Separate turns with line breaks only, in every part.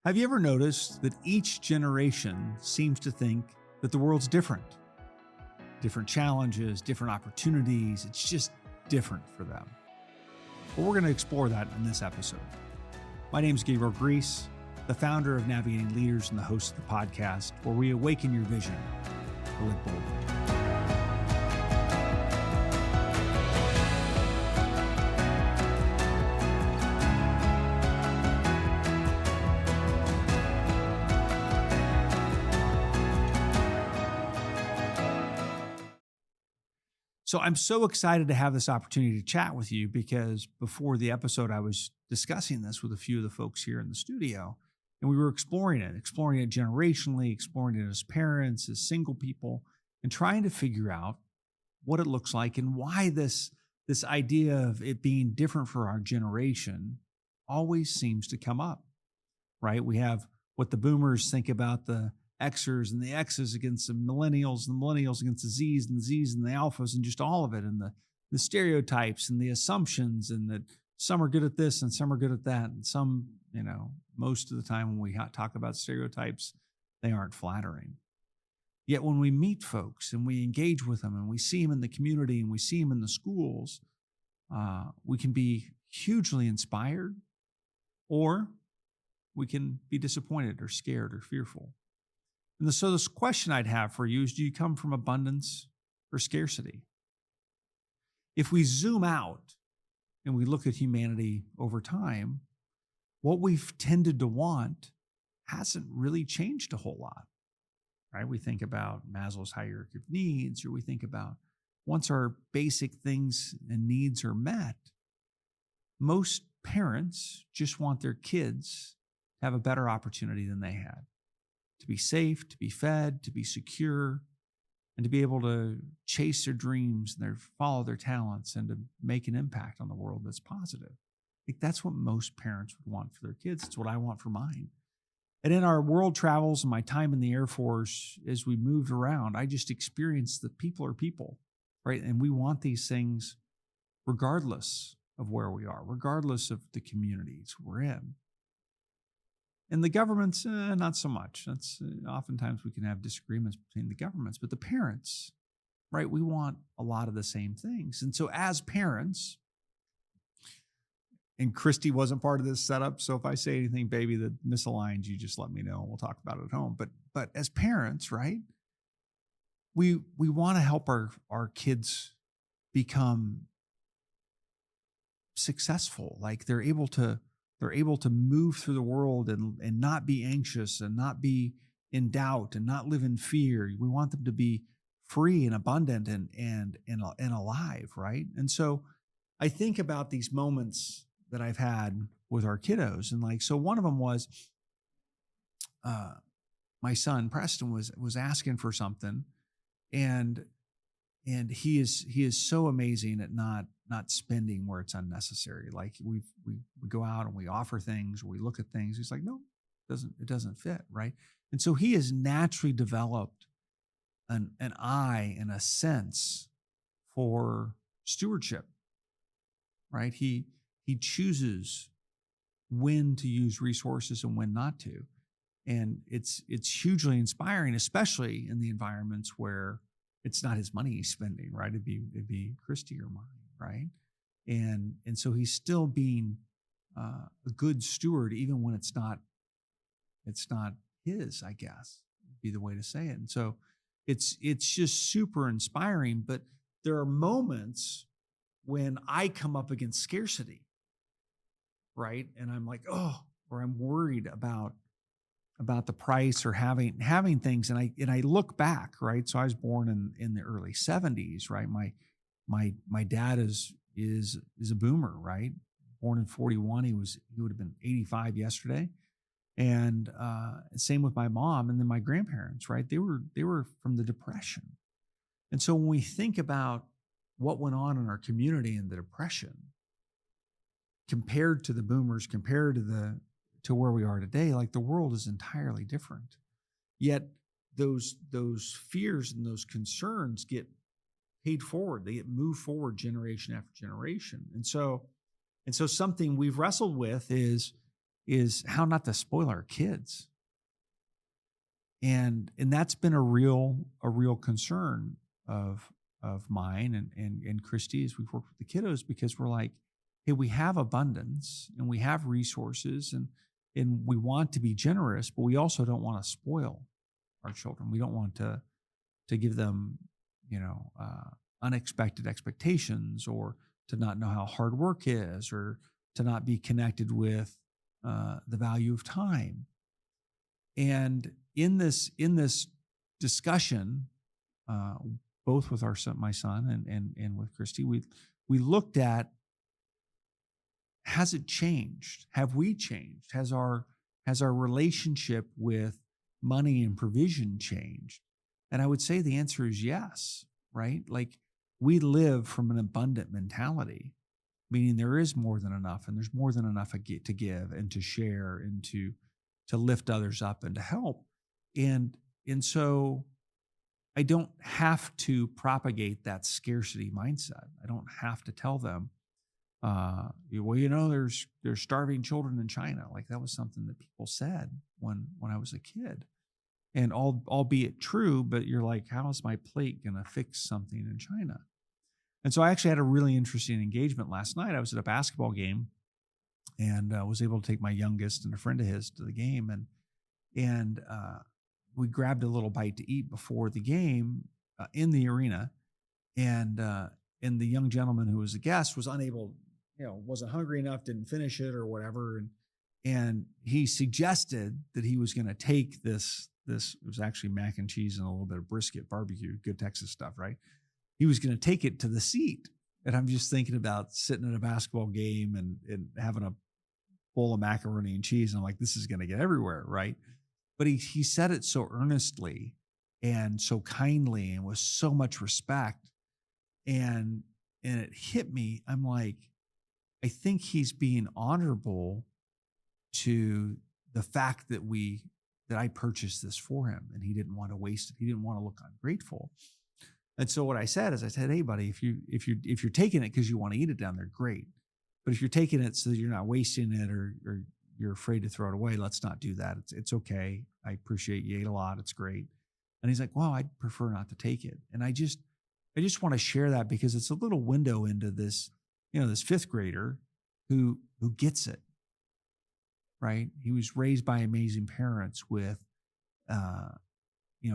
Have you ever noticed that each generation seems to think that the world's different? Different challenges, different opportunities. It's just different for them. Well, we're going to explore that in this episode. My name is Gabriel Griess, the founder of Navigating Leaders and the host of the podcast, where we awaken your vision to live boldly. So I'm so excited to have this opportunity to chat with you because before the episode, I was discussing this with a few of the folks here in the studio, and we were exploring it generationally, exploring it as parents, as single people, and trying to figure out what it looks like and why this idea of it being different for our generation always seems to come up, right? We have what the boomers think about the Xers and the X's against the millennials and the millennials against the Z's and the Z's and the alphas and just all of it, and the stereotypes and the assumptions, and that some are good at this and some are good at that. And some, most of the time when we talk about stereotypes, they aren't flattering. Yet when we meet folks and we engage with them and we see them in the community and we see them in the schools, we can be hugely inspired, or we can be disappointed or scared or fearful. And so this question I'd have for you is, do you come from abundance or scarcity? If we zoom out and we look at humanity over time, what we've tended to want hasn't really changed a whole lot, right? We think about Maslow's hierarchy of needs, or we think about once our basic things and needs are met, most parents just want their kids to have a better opportunity than they had. To be safe, to be fed, to be secure, and to be able to chase their dreams and follow their talents and to make an impact on the world that's positive. I think that's what most parents would want for their kids. It's what I want for mine. And in our world travels and my time in the Air Force, as we moved around, I just experienced that people are people, right? And we want these things regardless of where we are, regardless of the communities we're in. And the governments, not so much. That's oftentimes we can have disagreements between the governments, but the parents, right? We want a lot of the same things. And so as parents, and Christy wasn't part of this setup, so if I say anything, baby, that misaligns, you just let me know and we'll talk about it at home. But as parents, right? We want to help our kids become successful. Like they're able to move through the world and not be anxious and not be in doubt and not live in fear. We want them to be free and abundant and alive, right? And so I think about these moments that I've had with our kiddos, and so one of them was my son Preston was asking for something, and he is so amazing at not spending where it's unnecessary. Like we go out and we offer things, or we look at things. He's like, no, it doesn't fit, right? And so he has naturally developed an eye and a sense for stewardship, right? He chooses when to use resources and when not to, and it's hugely inspiring, especially in the environments where it's not his money he's spending, right? It'd be Christy or mine, right? And so he's still being a good steward, even when it's not his, I guess, would be the way to say it. And so it's just super inspiring. But there are moments when I come up against scarcity, right? And I'm like, or I'm worried about the price or having things. And I look back, right? So I was born in the early 70s, right? My dad is a boomer, right? Born in 41. He would have been 85 yesterday. And same with my mom, and then my grandparents, right? They were from the Depression. And so when we think about what went on in our community in the Depression, compared to the boomers, compared to where we are today, like the world is entirely different. Yet those fears and those concerns get paid forward. They get moved forward generation after generation. And so something we've wrestled with is is how not to spoil our kids. And that's been a real concern of mine and Christy's. We've worked with the kiddos because we're like, hey, we have abundance and we have resources and we want to be generous, but we also don't want to spoil our children. We don't want to give them, unexpected expectations, or to not know how hard work is, or to not be connected with the value of time. And in this discussion, both with my son and with Christy, we looked at, has it changed? Have we changed? Has our relationship with money and provision changed? And I would say the answer is yes, right? Like, we live from an abundant mentality, meaning there is more than enough, and there's more than enough to give and to share and to lift others up and to help. And so I don't have to propagate that scarcity mindset. I don't have to tell them, there's starving children in China. Like, that was something that people said when I was a kid. And albeit true, but you're like, how is my plate going to fix something in China? And so I actually had a really interesting engagement last night. I was at a basketball game and was able to take my youngest and a friend of his to the game. And we grabbed a little bite to eat before the game in the arena. And the young gentleman who was a guest was unable, wasn't hungry enough, didn't finish it or whatever. And he suggested that he was going to take this, it was actually mac and cheese and a little bit of brisket barbecue, good Texas stuff, right? He was going to take it to the seat. And I'm just thinking about sitting at a basketball game and having a bowl of macaroni and cheese. And I'm like, this is going to get everywhere, right? But he said it so earnestly and so kindly and with so much respect. And it hit me. I'm like, I think he's being honorable to the fact that I purchased this for him, and he didn't want to waste it. He didn't want to look ungrateful. And so what I said is, hey, buddy, if you're taking it because you want to eat it down there, great. But if you're taking it so that you're not wasting it or you're afraid to throw it away, let's not do that. It's okay. I appreciate you ate a lot. It's great. And he's like, well, I'd prefer not to take it. And I just want to share that because it's a little window into this, this fifth grader who gets it, right? He was raised by amazing parents with,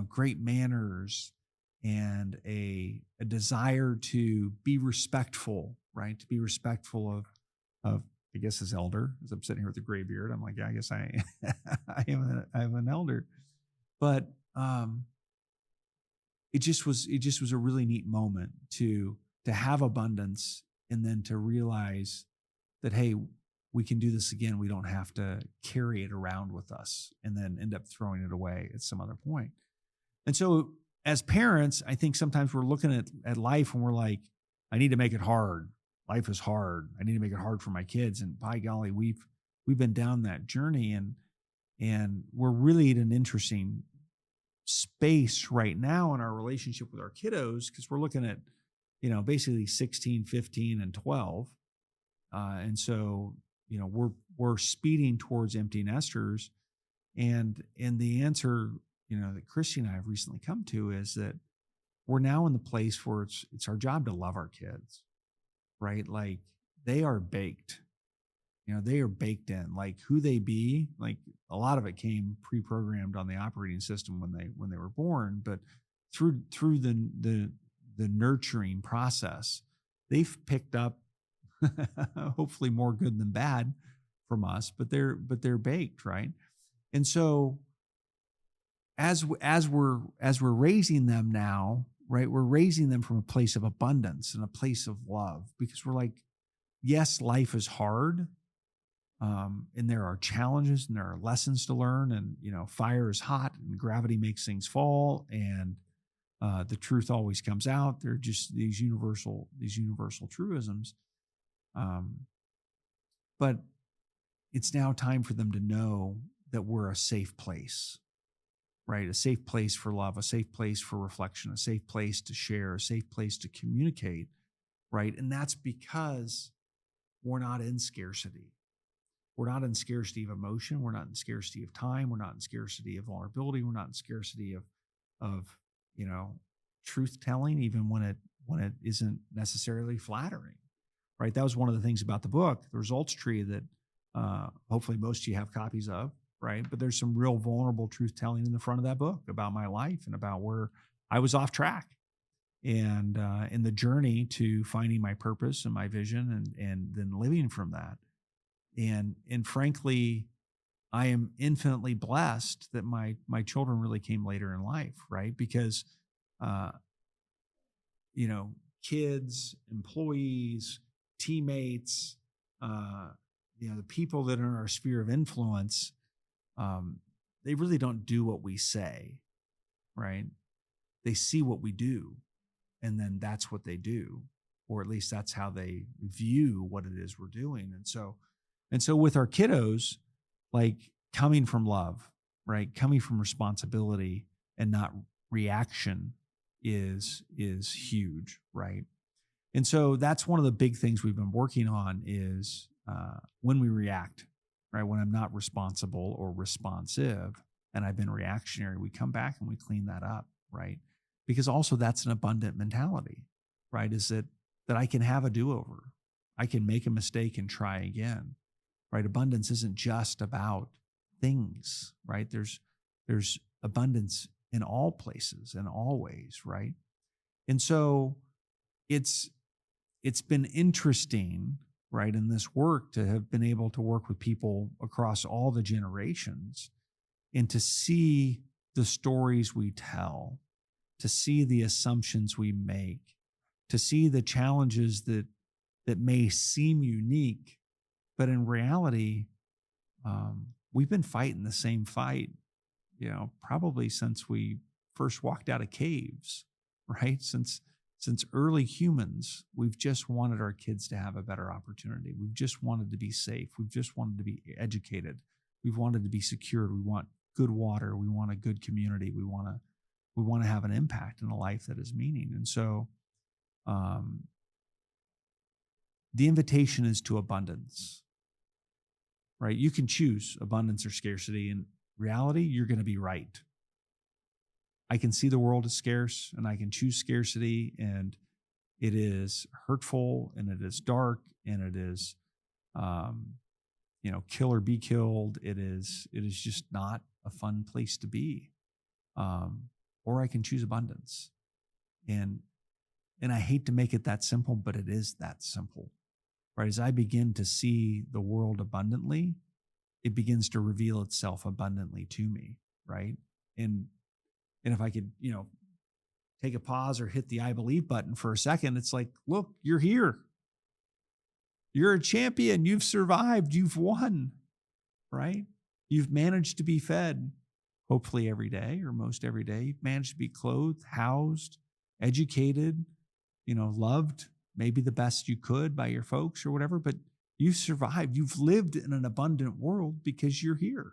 great manners and a desire to be respectful, right? To be respectful of I guess his elder. As I'm sitting here with a gray beard, I'm like, yeah, I guess I am an elder. But it just was a really neat moment to have abundance, and then to realize that, hey, we can do this again. We don't have to carry it around with us and then end up throwing it away at some other point. And so as parents, I think sometimes we're looking at life and we're like, I need to make it hard. Life is hard. I need to make it hard for my kids. And by golly, we've been down that journey, and we're really at an interesting space right now in our relationship with our kiddos, because we're looking at, basically 16, 15, and 12. And so, we're speeding towards empty nesters. And the answer, that Christy and I have recently come to is that we're now in the place where it's our job to love our kids, right? Like, they are baked, they are baked in, like who they be. Like, a lot of it came pre-programmed on the operating system when they were born, but through the nurturing process, they've picked up hopefully more good than bad from us, but they're baked, right? And so as we're raising them now, right, we're raising them from a place of abundance and a place of love, because we're like, yes, life is hard, and there are challenges and there are lessons to learn, and fire is hot and gravity makes things fall, and the truth always comes out. They're just these universal truisms. But it's now time for them to know that we're a safe place, right? A safe place for love, a safe place for reflection, a safe place to share, a safe place to communicate, right? And that's because we're not in scarcity. we're not in scarcity of emotion. We're not in scarcity of time. We're not in scarcity of vulnerability. We're not in scarcity of, truth telling, even when it isn't necessarily flattering, right? That was one of the things about the book, the results tree, that hopefully most of you have copies of, right? But there's some real vulnerable truth telling in the front of that book about my life and about where I was off track, and in the journey to finding my purpose and my vision, and then living from that. And frankly, I am infinitely blessed that my children really came later in life, right? Because uh, kids, employees, teammates, the people that are in our sphere of influence, they really don't do what we say, right? They see what we do, and then that's what they do, or at least that's how they view what it is we're doing. And so with our kiddos, like, coming from love, right? Coming from responsibility and not reaction is huge, right? And so that's one of the big things we've been working on is when we react, right? When I'm not responsible or responsive and I've been reactionary, we come back and we clean that up, right? Because also that's an abundant mentality, right? Is that I can have a do-over. I can make a mistake and try again, right? Abundance isn't just about things, right? There's abundance in all places and all ways, right? And so it's been interesting, right, in this work to have been able to work with people across all the generations and to see the stories we tell, to see the assumptions we make, to see the challenges that may seem unique, but in reality, we've been fighting the same fight, probably since we first walked out of caves, right? Since early humans, we've just wanted our kids to have a better opportunity. We've just wanted to be safe. We've just wanted to be educated. We've wanted to be secured. We want good water. We want a good community. We want to have an impact in a life that is meaning. And so, the invitation is to abundance, right? You can choose abundance or scarcity. In reality, you're going to be right. I can see the world is scarce and I can choose scarcity, and it is hurtful and it is dark and it is, kill or be killed. It is just not a fun place to be. Or I can choose abundance. And I hate to make it that simple, but it is that simple, right? As I begin to see the world abundantly, it begins to reveal itself abundantly to me, right? And if I could, take a pause or hit the I believe button for a second, it's like, look, you're here. You're a champion. You've survived. You've won, right? You've managed to be fed, hopefully every day or most every day. You've managed to be clothed, housed, educated, loved, maybe the best you could by your folks or whatever, but you've survived. You've lived in an abundant world because you're here.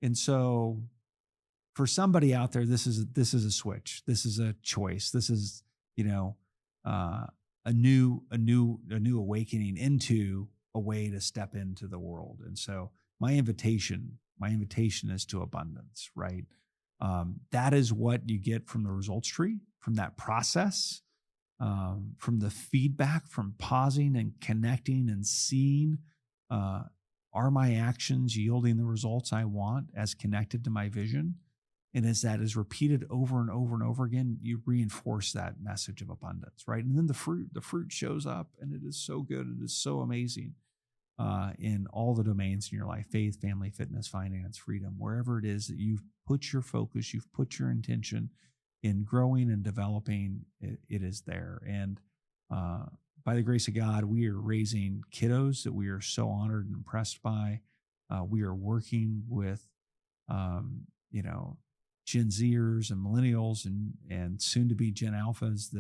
And so for somebody out there, this is a switch. This is a choice. This is, a new awakening into a way to step into the world. And so my invitation is to abundance, right? That is what you get from the results tree, from that process, from the feedback, from pausing and connecting and seeing, are my actions yielding the results I want as connected to my vision? And as that is repeated over and over and over again, you reinforce that message of abundance, right? And then the fruit shows up, and it is so good. It is so amazing in all the domains in your life: faith, family, fitness, finance, freedom, wherever it is that you've put your focus, you've put your intention in growing and developing, it is there. And by the grace of God, we are raising kiddos that we are so honored and impressed by. We are working with, Gen Zers and millennials and soon to be Gen Alphas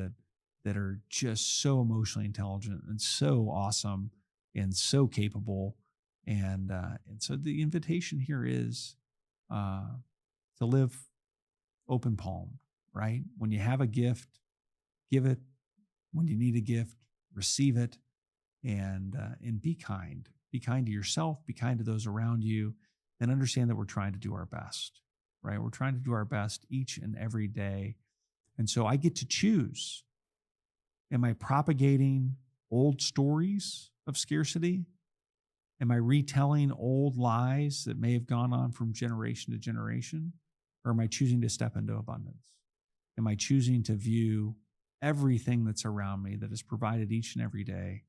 that are just so emotionally intelligent and so awesome and so capable. And so the invitation here is to live open palm, right? When you have a gift, give it. When you need a gift, receive it, and be kind. Be kind to yourself, be kind to those around you, and understand that we're trying to do our best, right? We're trying to do our best each and every day. And so I get to choose. Am I propagating old stories of scarcity? Am I retelling old lies that may have gone on from generation to generation? Or am I choosing to step into abundance? Am I choosing to view everything that's around me that is provided each and every day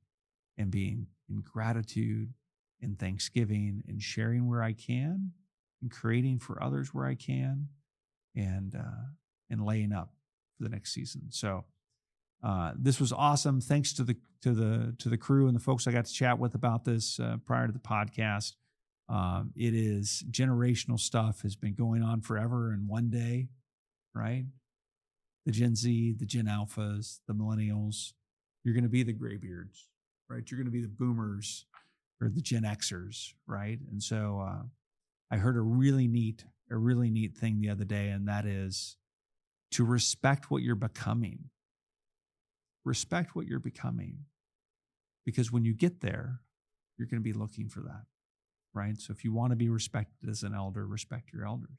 and being in gratitude, in thanksgiving, and sharing where I can, and creating for others where I can, and laying up for the next season? So this was awesome. Thanks to the crew and the folks I got to chat with about this prior to the podcast. It is generational stuff, has been going on forever. And one day, right? The Gen Z, the Gen Alphas, the Millennials, you're going to be the graybeards, right? You're going to be the Boomers or the Gen Xers, right? And so I heard a really neat thing the other day, and that is to respect what you're becoming. Respect what you're becoming, because when you get there, you're going to be looking for that, right? So if you want to be respected as an elder, respect your elders,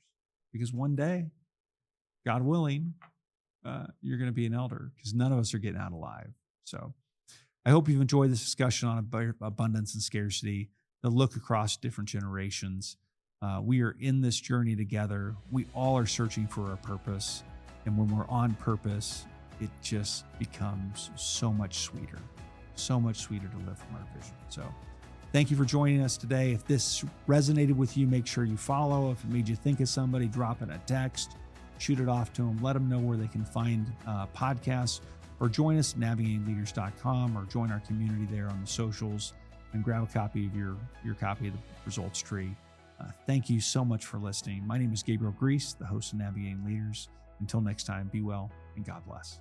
because one day, God willing, you're going to be an elder, because none of us are getting out alive. So I hope you've enjoyed this discussion on abundance and scarcity, the look across different generations. We are in this journey together. We all are searching for our purpose. And when we're on purpose, it just becomes so much sweeter to live from our vision. So thank you for joining us today. If this resonated with you, make sure you follow. If it made you think of somebody, drop in a text, shoot it off to them, let them know where they can find podcasts, or join us at navigatingleaders.com, or join our community there on the socials and grab a copy of your copy of the results tree. Thank you so much for listening. My name is Gabriel Griess, the host of Navigating Leaders. Until next time, be well and God bless.